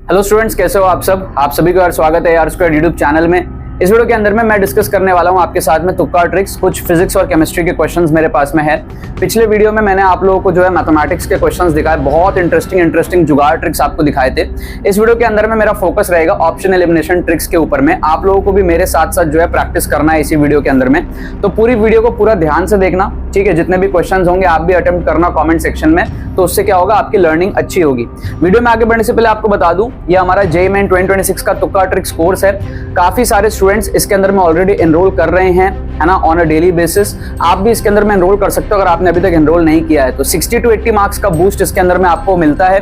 Hello students, कैसे हो आप सब? आप सभी का स्वागत है आर स्क्वायर यूट्यूब चैनल में। इस वीडियो के अंदर में मैं डिस्कस करने वाला हूं आपके साथ में तुक्का ट्रिक्स। कुछ फिजिक्स और केमिस्ट्री के क्वेश्चंस मेरे पास में है। पिछले वीडियो में मैंने आप लोगों को जो है मैथमेटिक्स के क्वेश्चंस दिखाए, बहुत इंटरेस्टिंग जुगाड़ ट्रिक्स आपको दिखाए थे। इस वीडियो के अंदर में मेरा फोकस रहेगा ऑप्शन एलिमिनेशन ट्रिक्स के ऊपर में। आप लोगों को भी मेरे साथ साथ जो है प्रैक्टिस करना है इसी वीडियो के अंदर में, तो पूरी वीडियो को पूरा ध्यान से देखना, ठीक है। जितने भी क्वेश्चंस होंगे आप भी अटेम्प्ट करना कमेंट सेक्शन में, तो उससे क्या होगा, आपकी लर्निंग अच्छी होगी। वीडियो में आगे बढ़ने से पहले आपको बता दूं, ये हमारा जेईई मेन 2026 का तुक्का ट्रिक्स कोर्स है। काफी सारे स्टूडेंट्स इसके अंदर में ऑलरेडी एनरोल कर रहे हैं, है ना, ऑन अ डेली बेसिस। आप भी इसके अंदर में एनरोल कर सकते हो अगर आपने अभी तक एनरोल नहीं किया है। तो 60 to 80 मार्क्स का बूस्ट इसके अंदर में आपको मिलता है।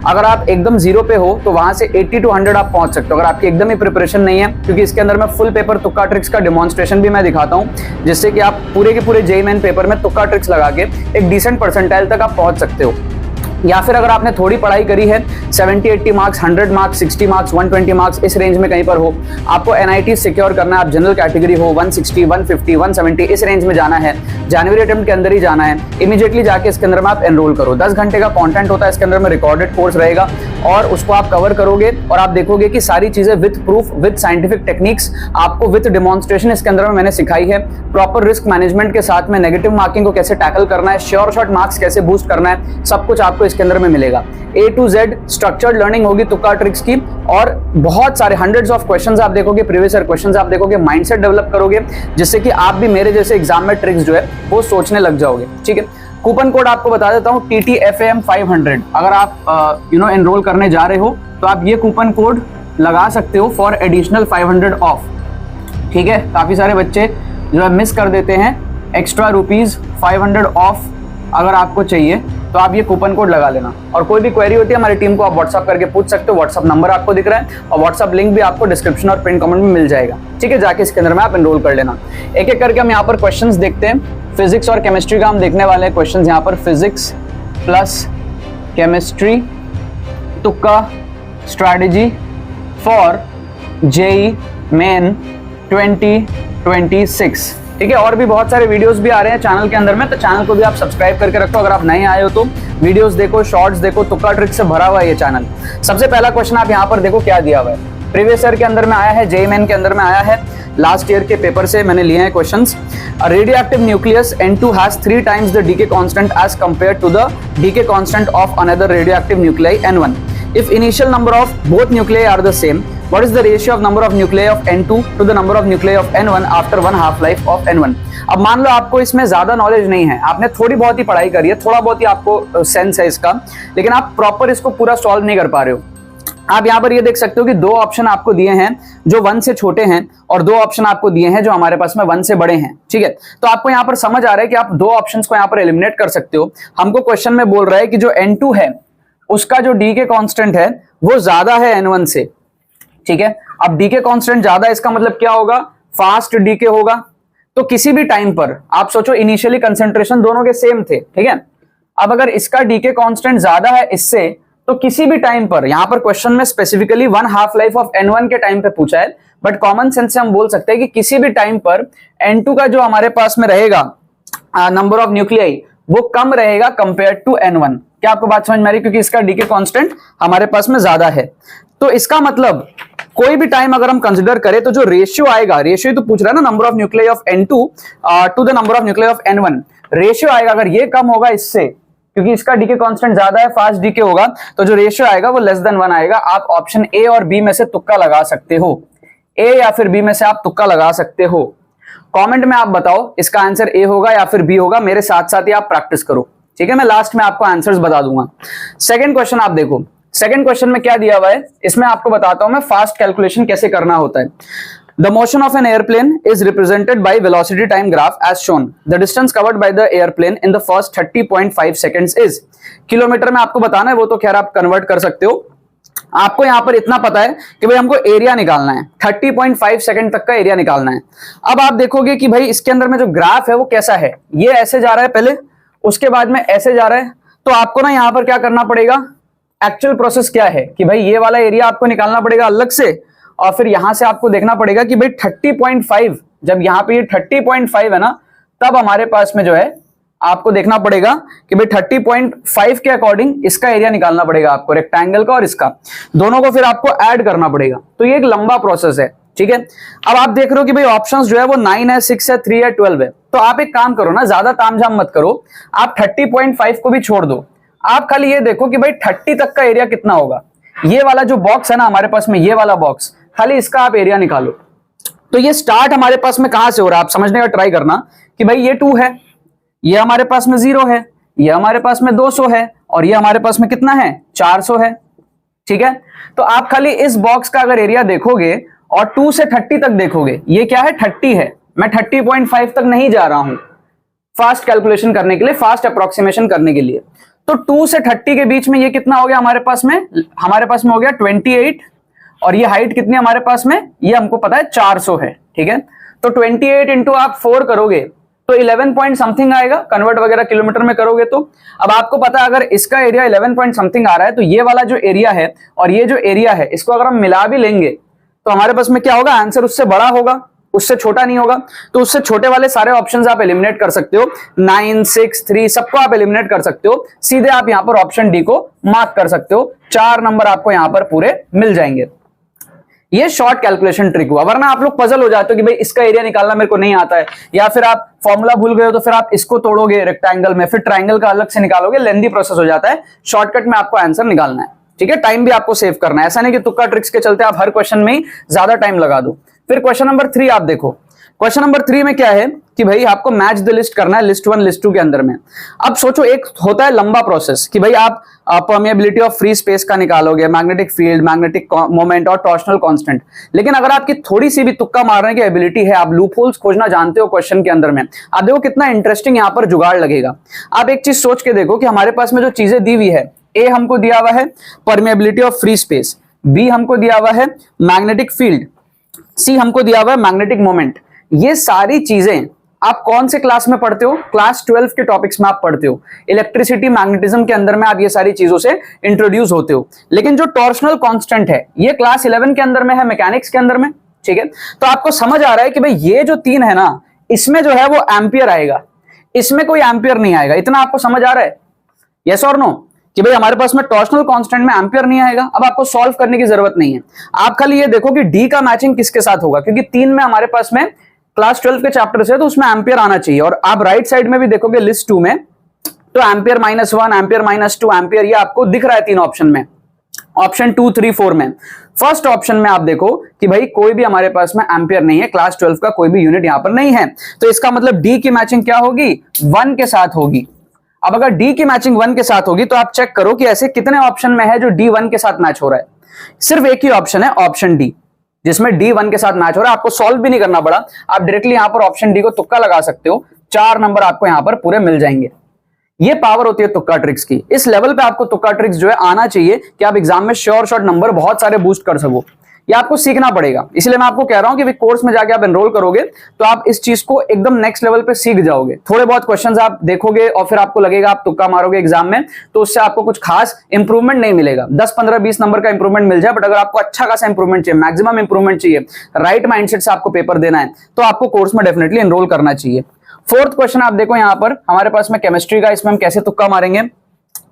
अगर आप एकदम जीरो पे हो तो वहां से 80 to 100 आप पहुंच सकते हो अगर आपकी एकदम ही प्रिपरेशन नहीं है, क्योंकि इसके अंदर में फुल पेपर तुक्का ट्रिक्स का डेमोन्स्ट्रेशन भी मैं दिखाता हूं, जिससे कि आप पूरे के पूरे जेईई मेन पेपर में तुक्का ट्रिक्स लगा के एक डिसेंट परसेंटाइल तक आप पहुंच सकते हो। या फिर अगर आपने थोड़ी पढ़ाई करी है, 70-80 मार्क्स, 100 मार्क्स, 60 मार्क्स, 120 मार्क्स, इस रेंज में कहीं पर हो, आपको एनआईटी सिक्योर करना है, आप जनरल कैटेगरी हो, 160, 150, 170 इस रेंज में जाना है, जनवरी अटेम्प्ट के अंदर ही जाना है, इमीडिएटली जाके इसके अंदर में आप एनरोल करो। 10 घंटे का कंटेंट होता है इसके अंदर में, रिकॉर्डेड कोर्स रहेगा और उसको आप कवर करोगे और आप देखोगे कि सारी चीजें with proof, with scientific techniques, आपको विद डेमोन्स्ट्रेशन इसके अंदर में मैंने सिखाई है। प्रॉपर रिस्क मैनेजमेंट के साथ में नेगेटिव मार्किंग को कैसे टैकल करना है, श्योर शॉट मार्क्स कैसे बूस्ट करना है, सब कुछ आपको इसके अंदर में मिलेगा। A to Z structured learning होगी तुक्का ट्रिक्स की, और बहुत सारे हंड्रेड्स ऑफ क्वेश्चंस आप देखोगे, प्रीवियस ईयर क्वेश्चंस आप देखोगे, माइंडसेट डेवलप करोगे, जिससे कि आप भी मेरे जैसे एग्जाम में ट्रिक्स जो है वो सोचने लग जाओगे, ठीक है। कूपन कोड आपको बता देता हूँ, TTFAM 500। अगर आप एनरोल करने जा रहे हो तो आप ये कूपन कोड लगा सकते हो फॉर एडिशनल 500 ऑफ, ठीक है। काफी सारे बच्चे जो है मिस कर देते हैं एक्स्ट्रा ₹500 ऑफ। अगर आपको चाहिए तो आप ये कूपन कोड लगा लेना, और कोई भी क्वेरी होती है हमारी टीम को आप व्हाट्सअप करके पूछ सकते हो। व्हाट्सअप नंबर आपको दिख रहा है और व्हाट्सअप लिंक भी आपको डिस्क्रिप्शन और पिन कमेंट में मिल जाएगा, ठीक है। जाके इसके अंदर में आप एनरोल कर लेना। एक एक करके हम यहाँ पर क्वेश्चंस देखते हैं। फिजिक्स और केमिस्ट्री का हम देखने वाले हैं क्वेश्चंस यहाँ पर। फिजिक्स प्लस केमिस्ट्री तुक्का स्ट्रैटेजी फॉर जेईई मेन 2026, ठीक है। और भी बहुत सारे वीडियोस भी आ रहे हैं चैनल के अंदर में, तो चैनल को भी आप सब्सक्राइब करके रखो। अगर आप नए आए हो तो वीडियोस देखो, शॉर्ट्स देखो, तुक्का ट्रिक से भरा हुआ है ये चैनल। सबसे पहला क्वेश्चन आप यहाँ पर देखो क्या दिया हुआ है, प्रीवियस ईयर के अंदर में आया है, जेईई मेन के अंदर में आया है, लास्ट ईयर के पेपर से मैंने लिए हैं questions. Radioactive nucleus N2 has 3 times the decay constant as compared to the decay constant of another radioactive nuclei N1. If initial number of both nuclei are the same, what is the ratio of number of nuclei of N2 to the number of nuclei of N1 after one half life of N1? अब मान लो आपको इसमें ज्यादा knowledge नहीं है, आपने थोड़ी बहुत ही पढ़ाई करी है, थोड़ा बहुत ही आपको सेंस है इसका, लेकिन आप प्रॉपर इसको पूरा सॉल्व नहीं कर पा रहे हो। आप यहाँ पर ये देख सकते हो कि 2 ऑप्शन आपको दिए हैं जो 1 से छोटे हैं, और 2 ऑप्शन आपको दिए हैं जो हमारे पास में 1 से बड़े हैं, ठीक है। तो आपको यहाँ पर समझ आ रहा है कि आप 2 ऑप्शंस को यहाँ पर एलिमिनेट कर सकते हो। हमको क्वेश्चन में बोल रहा है कि जो N2 है उसका जो डीके कांस्टेंट है वो ज्यादा है N1 से, ठीक है। अब डीके कांस्टेंट ज्यादा है, इसका मतलब क्या होगा, फास्ट डीके होगा। तो किसी भी टाइम पर आप सोचो, इनिशियली कंसेंट्रेशन दोनों के सेम थे, ठीक है। अब अगर इसका डीके कांस्टेंट ज्यादा है इससे, तो किसी भी टाइम पर, यहां पर क्वेश्चन में specifically 1 half life of N1 के टाइम पे पूछा है, बट कॉमन सेंस से हम बोल सकते हैं कि किसी भी टाइम पर N2 का जो हमारे पास में रहेगा नंबर ऑफ न्यूक्लियाई वो कम रहेगा कंपेयर टू N1। क्या आपको बात समझ में आ रही है? क्योंकि इसका डीके कांस्टेंट हमारे पास में ज्यादा है। तो इसका मतलब कोई भी टाइम अगर हम कंसीडर करें तो जो रेशियो आएगा, रेशियो तो पूछ रहा है ना, number of nuclei of N2 to the number of nuclei of N1, ratio आएगा अगर ये कम होगा इससे, क्योंकि इसका डीके कांस्टेंट ज्यादा है, फास्ट डीके होगा, तो जो रेशियो आएगा वो लेस देन 1 आएगा। आप ऑप्शन ए और बी में से तुक्का लगा सकते हो, ए या फिर बी में से आप तुक्का लगा सकते हो। कमेंट में आप बताओ इसका आंसर ए होगा या फिर बी होगा, मेरे साथ साथ ही आप प्रैक्टिस करो, ठीक है। मैं लास्ट में आपको आंसर्स बता दूंगा। सेकंड क्वेश्चन आप देखो, सेकंड क्वेश्चन में क्या दिया हुआ है, इसमें आपको बताता हूं मैं फास्ट कैलकुलेशन कैसे करना होता है। The motion of an airplane is represented by velocity time graph as shown. The distance covered by the airplane in the first 30.5 seconds is. Kilometre में आपको बताना है, वो तो खैर आप कन्वर्ट कर सकते हो। आपको यहां पर इतना पता है कि भाई हमको एरिया निकालना है, 30.5 सेकंड तक का एरिया निकालना है। अब आप देखोगे कि भाई इसके अंदर में जो ग्राफ है वो कैसा है, ये ऐसे जा रहा है पहले, उसके बाद में ऐसे जा रहा है। तो आपको ना यहां पर क्या करना पड़ेगा, एक्चुअल प्रोसेस क्या है कि भाई ये वाला एरिया आपको निकालना पड़ेगा अलग से, और फिर यहां से आपको देखना पड़ेगा कि भाई 30.5, जब यहां पे ये 30.5 है ना, तब हमारे पास में जो है आपको देखना पड़ेगा कि भाई 30.5 के अकॉर्डिंग इसका एरिया निकालना पड़ेगा आपको, रेक्टेंगल का और इसका, दोनों को फिर आपको ऐड करना पड़ेगा। तो ये एक लंबा प्रोसेस है, ठीक है। अब आप देख रहे हो कि भाई ऑप्शंस जो है वो 9 है, 6 है, 3 है, 12 है। तो आप एक काम करो ना, ज्यादा तामझाम मत करो, आप 30.5 को भी छोड़ दो। आप खाली ये देखो कि भाई 30 तक का एरिया कितना होगा। ये वाला जो बॉक्स है ना हमारे पास में, ये वाला बॉक्स, खाली इसका आप एरिया निकालो। तो ये स्टार्ट हमारे पास में कहां से हो रहा है, आप समझने का ट्राई करना कि भाई ये 2 है, ये हमारे पास में 0 है, ये हमारे पास में 200 है, और ये हमारे पास में कितना है, 400 है, ठीक है। तो आप खाली इस बॉक्स का अगर एरिया देखोगे और 2 से 30 तक देखोगे, ये क्या है, 30 है। मैं 30.5 तक नहीं जा रहा हूं फास्ट कैलकुलेशन करने के लिए, फास्ट अप्रोक्सीमेशन करने के लिए। तो 2 से 30 के बीच में ये कितना हो गया हमारे पास में हो गया 28, और ये हाइट कितनी हमारे पास में, ये हमको पता है 400 है, ठीक है। तो 28 इंटू आप 4 करोगे तो 11 पॉइंट समथिंग आएगा, कन्वर्ट वगैरह किलोमीटर में करोगे तो। अब आपको पता है अगर इसका एरिया 11 पॉइंट समथिंग आ रहा है, तो ये वाला जो एरिया है और ये जो एरिया है, इसको अगर हम मिला भी लेंगे तो हमारे पास में क्या होगा, आंसर उससे बड़ा होगा, उससे छोटा नहीं होगा। तो उससे छोटे वाले सारे ऑप्शंस आप एलिमिनेट कर सकते हो, 9, 6, 3 सबको आप एलिमिनेट कर सकते हो। सीधे आप यहां पर ऑप्शन डी को मार्क कर सकते हो, 4 नंबर आपको यहां पर पूरे मिल जाएंगे। ये शॉर्ट कैलकुलेशन ट्रिक हुआ, वरना आप लोग पजल हो जाते हो कि भाई इसका एरिया निकालना मेरे को नहीं आता है, या फिर आप फॉर्मूला भूल गए हो तो फिर आप इसको तोड़ोगे रेक्टेंगल में, फिर ट्राइंगल का अलग से निकालोगे, लेंदी प्रोसेस हो जाता है। शॉर्टकट में आपको आंसर निकालना है, ठीक है। टाइम भी आपको सेव करना है, ऐसा नहीं कि तुक्का ट्रिक्स के चलते आप हर क्वेश्चन में ही ज्यादा टाइम लगा दो। फिर क्वेश्चन नंबर 3 आप देखो, क्वेश्चन नंबर 3 में क्या है कि भाई आपको मैच द लिस्ट करना है, लिस्ट 1 लिस्ट 2 के अंदर में। अब सोचो, एक होता है लंबा प्रोसेस कि भाई आप परमेबिलिटी ऑफ फ्री स्पेस का निकालोगे, मैग्नेटिक फील्ड, मैग्नेटिक मोमेंट और टॉर्शनल कांस्टेंट। लेकिन अगर आपकी थोड़ी सी भी तुक्का मारने की एबिलिटी है, आप लूप होल्स खोजना जानते हो क्वेश्चन के अंदर में, आप देखो कितना इंटरेस्टिंग यहाँ पर जुगाड़ लगेगा। आप एक चीज सोच के देखो कि हमारे पास में जो चीजें दी हुई है, ए हमको दिया हुआ है permeability of free space, B हमको दिया हुआ है मैग्नेटिक फील्ड, सी हमको दिया हुआ है मैग्नेटिक मोमेंट। ये सारी चीजें आप कौन से क्लास में पढ़ते हो, क्लास 12 के टॉपिक्स में आप पढ़ते हो, इलेक्ट्रिसिटी मैग्नेटिज्म के अंदर में आप ये सारी चीजों से इंट्रोड्यूस होते हो। लेकिन जो टॉर्शनल कांस्टेंट है, ये क्लास 11 के अंदर में है, मैकेनिक्स के अंदर में, ठीक है। तो आपको समझ आ रहा है कि भाई ये जो 3 है ना, इसमें जो है वो एम्पियर आएगा, इसमें कोई एम्पियर नहीं आएगा। इतना आपको समझ आ रहा है, यस और नो, कि भाई हमारे पास में टॉर्शनल कांस्टेंट में एम्पियर नहीं आएगा। अब आपको सॉल्व करने की जरूरत नहीं है, आप खाली ये देखो कि डी का मैचिंग किसके साथ होगा, क्योंकि 3 में हमारे पास में क्लास 12 के चैप्टर से, तो उसमें एम्पियर आना चाहिए। और आप राइट साइड में भी देखोगे लिस्ट 2 में, तो एम्पियर -1, एम्पियर -2 एम्पियर, ये आपको दिख रहा है 3 ऑप्शन में, ऑप्शन 2, 3, 4 में। फर्स्ट ऑप्शन में आप देखो कि भाई कोई भी हमारे पास में एम्पियर नहीं है, क्लास 12 का कोई भी यूनिट यहां पर नहीं है। तो इसका मतलब डी की मैचिंग क्या होगी, 1 के साथ होगी। अब अगर डी की मैचिंग 1 के साथ होगी तो आप चेक करो कि ऐसे कितने ऑप्शन में है जो डी 1 के साथ मैच हो रहा है। सिर्फ एक ही ऑप्शन है, ऑप्शन डी, जिसमें डी 1 के साथ मैच हो रहा है। आपको सॉल्व भी नहीं करना पड़ा, आप डायरेक्टली यहां पर ऑप्शन डी को तुक्का लगा सकते हो, 4 नंबर आपको यहां पर पूरे मिल जाएंगे। ये पावर होती है तुक्का ट्रिक्स की। इस लेवल पे आपको तुक्का ट्रिक्स जो है आना चाहिए कि आप एग्जाम में श्योर शॉर्ट नंबर बहुत सारे बूस्ट कर सको। ये आपको सीखना पड़ेगा, इसलिए मैं आपको कह रहा हूं कि कोर्स में जाके आप एनरोल करोगे तो आप इस चीज को एकदम नेक्स्ट लेवल पे सीख जाओगे। थोड़े बहुत क्वेश्चंस आप देखोगे और फिर आपको लगेगा आप तुक्का मारोगे एग्जाम में, तो उससे आपको कुछ खास इंप्रूवमेंट नहीं मिलेगा। 10, 15, 20 नंबर का इंप्रूवमेंट मिल जाए, बट अगर आपको अच्छा खासा इंप्रूवमेंट चाहिए, मैक्सिमम इंप्रूवमेंट चाहिए, राइट माइंडसेट से आपको पेपर देना है, तो आपको कोर्स में डेफिनेटली एनरोल करना चाहिए। 4th क्वेश्चन आप देखो यहां पर हमारे पास में केमिस्ट्री का, इसमें हम कैसे तुक्का मारेंगे।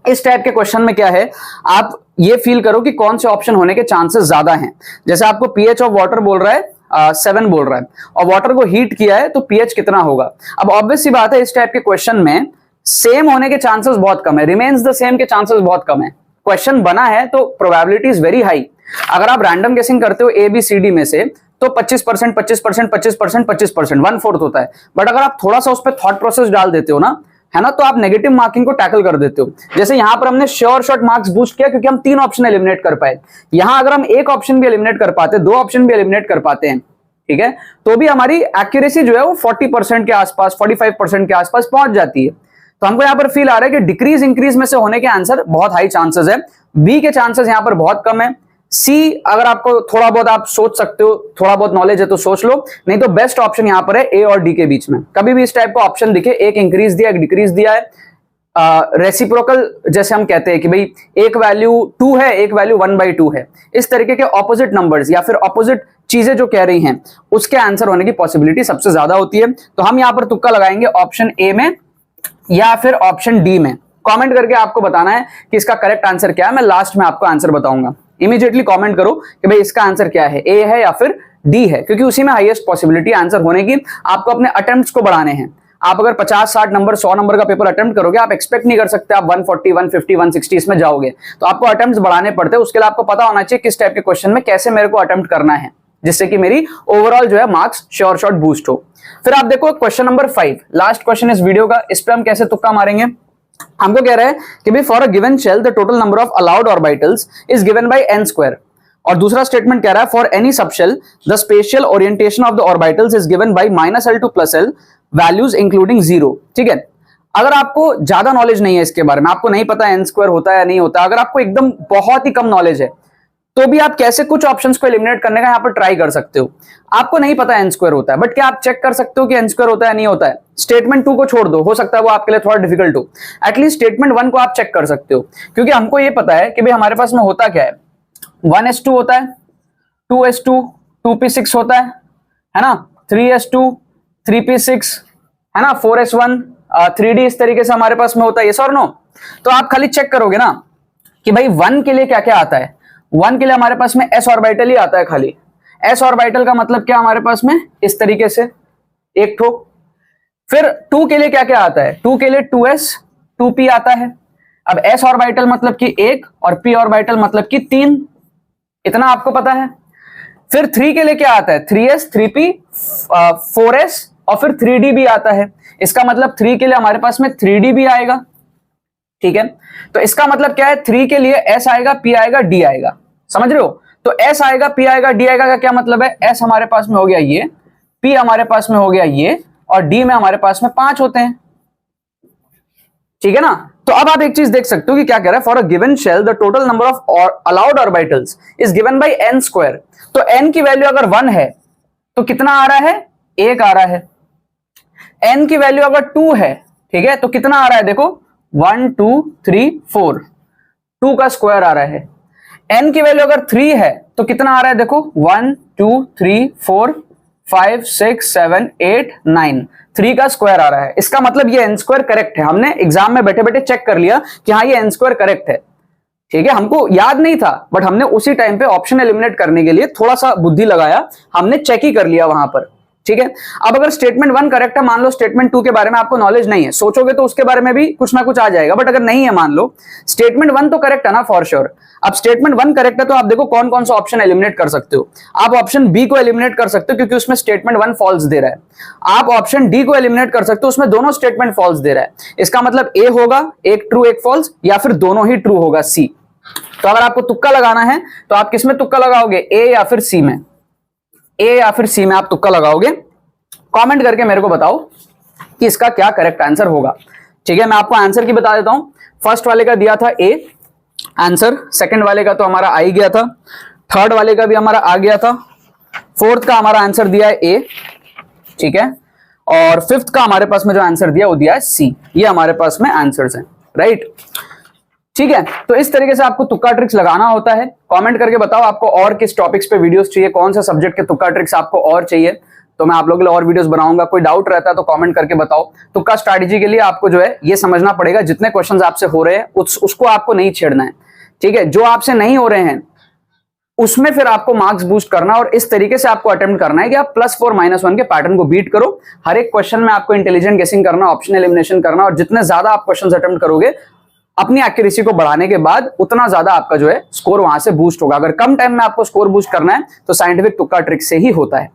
इस टाइप के क्वेश्चन में क्या है, आप ये फील करो कि कौन से ऑप्शन होने के चांसेस ज्यादा हैं। जैसे आपको पीएच ऑफ वाटर बोल रहा है 7 बोल रहा है, और वाटर को हीट किया है तो पीएच कितना होगा। अब ऑब्वियस सी बात है, इस टाइप के क्वेश्चन में सेम होने के चांसेस बहुत कम है, रिमेन्स द सेम के चांसेस बहुत कम है। क्वेश्चन बना है तो प्रोबेबिलिटी इज वेरी हाई। अगर आप रैंडम गेसिंग करते हो ABCD में से तो 25%, 25%, 25%, 25%, 1/4 होता है। बट अगर आप थोड़ा सा उस पर थॉट प्रोसेस डाल देते हो ना, है ना, तो आप नेगेटिव मार्किंग को टैकल कर देते हो। जैसे यहां पर हमने श्योर शॉर्ट मार्क्स बूस्ट किया क्योंकि हम 3 ऑप्शन एलिमिनेट कर पाए। यहां अगर हम एक ऑप्शन भी एलिमिनेट कर पाते, 2 ऑप्शन भी एलिमिनेट कर पाते हैं, ठीक है, तो भी हमारी एक्यूरेसी जो है वो 40% के आसपास, 45% के आसपास पहुंच जाती है। तो हमको यहां पर फील आ रहा है कि डिक्रीज इंक्रीज में से होने के आंसर बहुत हाई चांसेस है। बी के चांसेस यहां पर बहुत कम है। सी अगर आपको थोड़ा बहुत आप सोच सकते हो, थोड़ा बहुत नॉलेज है तो सोच लो, नहीं तो बेस्ट ऑप्शन यहां पर है ए और डी के बीच में। कभी भी इस टाइप का ऑप्शन दिखे, एक इंक्रीज दिया, एक डिक्रीज दिया है, रेसिप्रोकल जैसे हम कहते हैं कि भाई एक वैल्यू 2 है, एक वैल्यू 1/2 है, इस तरीके के ऑपोजिट नंबर्स या फिर ऑपोजिट चीजें जो कह रही हैं उसके आंसर होने की पॉसिबिलिटी सबसे ज्यादा होती है। तो हम यहां पर तुक्का लगाएंगे ऑप्शन ए में या फिर ऑप्शन डी में? कमेंट करके आपको बताना है कि इसका करेक्ट आंसर क्या है। मैं लास्ट में आपको आंसर बताऊंगा। इमीडिएटली कमेंट करो कि भाई इसका आंसर क्या है, ए है या फिर डी है, क्योंकि उसी में हाईएस्ट पॉसिबिलिटी आंसर होने की। आपको अपने अटेम्प्ट्स को बढ़ाने हैं। आप अगर 50, 60 नंबर, 100 नंबर का पेपर अटेम्प्ट करोगे, आप एक्सपेक्ट नहीं कर सकते आप 140, 150, 160 इसमें जाओगे। तो आपको अटेम्प्ट्स बढ़ाने पड़ते हैं। उसके लिए आपको पता होना चाहिए किस टाइप के क्वेश्चन में कैसे मेरे को अटेम्प्ट करना है, जिससे कि मेरी ओवरऑल जो है मार्क्स श्योर शॉट बूस्ट हो। फिर आप देखो क्वेश्चन नंबर 5, लास्ट क्वेश्चन इस वीडियो का। इस पे हम कैसे तुक्का मारेंगे? हमको कह रहा है कि भाई for a given shell the total number of allowed orbitals is given by n square. और दूसरा स्टेटमेंट कह रहा है for any subshell the spatial orientation of the orbitals is given by -l to +l values including 0। ठीक है, अगर आपको ज्यादा नॉलेज नहीं है इसके बारे में, आपको नहीं पता n स्क्वायर होता है या नहीं होता, अगर आपको एकदम बहुत ही कम नॉलेज है, तो भी आप कैसे कुछ ऑप्शंस को एलिमिनेट करने का यहाँ पर ट्राई कर सकते हो। आपको नहीं पता n स्क्वायर होता है, बट क्या आप चेक कर सकते हो कि n स्क्वायर होता है नहीं होता है? स्टेटमेंट 2 को छोड़ दो, हो सकता है वो आपके लिए थोड़ा डिफिकल्ट हो। एटलीस्ट स्टेटमेंट 1 को आप चेक कर सकते हो, क्योंकि हमको ये पता है कि भाई हमारे पास में होता क्या है। 1s2 होता है, 2s2, 2p6 होता है ना, 3s2, 3p6 है ना, 4s1, 3d इस तरीके से हमारे पास में होता है। यस और नो? तो आप खाली चेक करोगे ना कि भाई 1 के लिए क्या क्या आता है। 1 के लिए हमारे पास में s ऑर्बिटल ही आता है खाली। s ऑर्बिटल का मतलब क्या हमारे पास में इस तरीके से एक ठो। फिर 2 के लिए क्या क्या आता है? 2 के लिए 2s, 2p आता है। अब s ऑर्बिटल मतलब कि 1 और p ऑर्बिटल मतलब कि 3, इतना आपको पता है। फिर 3 के लिए क्या आता है? 3s, 3p, 4s और फिर 3d भी आता है। इसका मतलब 3 के लिए हमारे पास में 3d भी आएगा। ठीक है, तो इसका मतलब क्या है? 3 के लिए s आएगा, p आएगा, d आएगा। समझ रहे हो? तो s आएगा, p आएगा, d आएगा का क्या मतलब है? s हमारे पास में हो गया ये, p हमारे पास में हो गया ये, और d में हमारे पास में 5 होते हैं। ठीक है ना? तो अब आप एक चीज देख सकते हो कि क्या कह रहा है, for a given shell the total number of allowed orbitals is given by n square. तो n की वैल्यू अगर 1 है तो कितना आ रहा है? 1 आ रहा है। n की वैल्यू अगर 2 है, ठीक है, तो कितना आ रहा है? देखो 1 2 3 4, 2 का स्क्वायर आ रहा है। n की वैल्यू अगर 3 है तो कितना आ रहा है? देखो 1 2 3 4 5 6 7 8 9, 3 का स्क्वायर आ रहा है। इसका मतलब ये n स्क्वायर करेक्ट है। हमने एग्जाम में बैठे बैठे चेक कर लिया कि हाँ ये n स्क्वायर करेक्ट है। ठीक है, हमको याद नहीं था, बट हमने उसी टाइम पे ऑप्शन एलिमिनेट करने के लिए थोड़ा सा बुद्धि लगाया, हमने चेक ही कर लिया वहां पर। ठीक है, अब अगर स्टेटमेंट 1 करेक्ट है, मान लो स्टेटमेंट 2 के बारे में आपको नॉलेज नहीं है, सोचोगे तो उसके बारे में भी कुछ ना कुछ आ जाएगा। बट अगर नहीं है, मान लो स्टेटमेंट 1 तो करेक्ट है ना फॉर श्योर। अब स्टेटमेंट 1 करेक्ट है तो आप देखो कौन कौन सा ऑप्शन एलिमिनेट कर सकते हो। आप ऑप्शन बी को एलिमिनेट कर सकते हो क्योंकि उसमें स्टेटमेंट 1 फॉल्स दे रहा है। आप ऑप्शन डी को एलिमिनेट कर सकते हो, उसमें दोनों स्टेटमेंट फॉल्स दे रहा है। इसका मतलब ए होगा, एक ट्रू एक फॉल्स, या फिर दोनों ही ट्रू होगा, सी। तो अगर आपको तुक्का लगाना है तो आप किसमें तुक्का लगाओगे? ए या फिर सी में? ए या फिर सी में आप तुक्का लगाओगे। कमेंट करके मेरे को बताओ कि इसका क्या करेक्ट आंसर होगा। ठीक है, मैं आपको आंसर की बता देता हूं। फर्स्ट वाले का दिया था ए आंसर, सेकंड वाले का तो हमारा आ ही गया था, थर्ड वाले का भी हमारा आ गया था, फोर्थ का हमारा आंसर दिया है ए। ठीक है, और फिफ्थ का हमारे पास में जो आंसर दिया वो दिया है सी। ये हमारे पास में आंसर्स हैं, राइट। ठीक है, तो इस तरीके से आपको तुक्का ट्रिक्स लगाना होता है। कमेंट करके बताओ आपको और किस टॉपिक्स पे वीडियोस चाहिए, कौन सा सब्जेक्ट के तुक्का ट्रिक्स आपको और चाहिए, तो मैं आप लोगों के लिए और वीडियोस बनाऊंगा। कोई डाउट रहता है तो कमेंट करके बताओ। तुक्का स्ट्रैटेजी के लिए आपको जो है ये समझना पड़ेगा, जितने क्वेश्चंस आपसे हो रहे हैं उसको आपको नहीं छेड़ना है। ठीक है, जो आपसे नहीं हो रहे हैं उसमें फिर आपको मार्क्स बूस्ट करना, और इस तरीके से आपको अटेम्प्ट करना है कि आप +4 -1 के पैटर्न को बीट करो। हर एक क्वेश्चन में आपको इंटेलिजेंट गेसिंग करना, ऑप्शन एलिमिनेशन करना, और जितने ज्यादा आप क्वेश्चन अटेम्प्ट करोगे अपनी एक्यूरेसी को बढ़ाने के बाद, उतना ज्यादा आपका जो है स्कोर वहां से बूस्ट होगा। अगर कम टाइम में आपको स्कोर बूस्ट करना है तो साइंटिफिक तुक्का ट्रिक से ही होता है।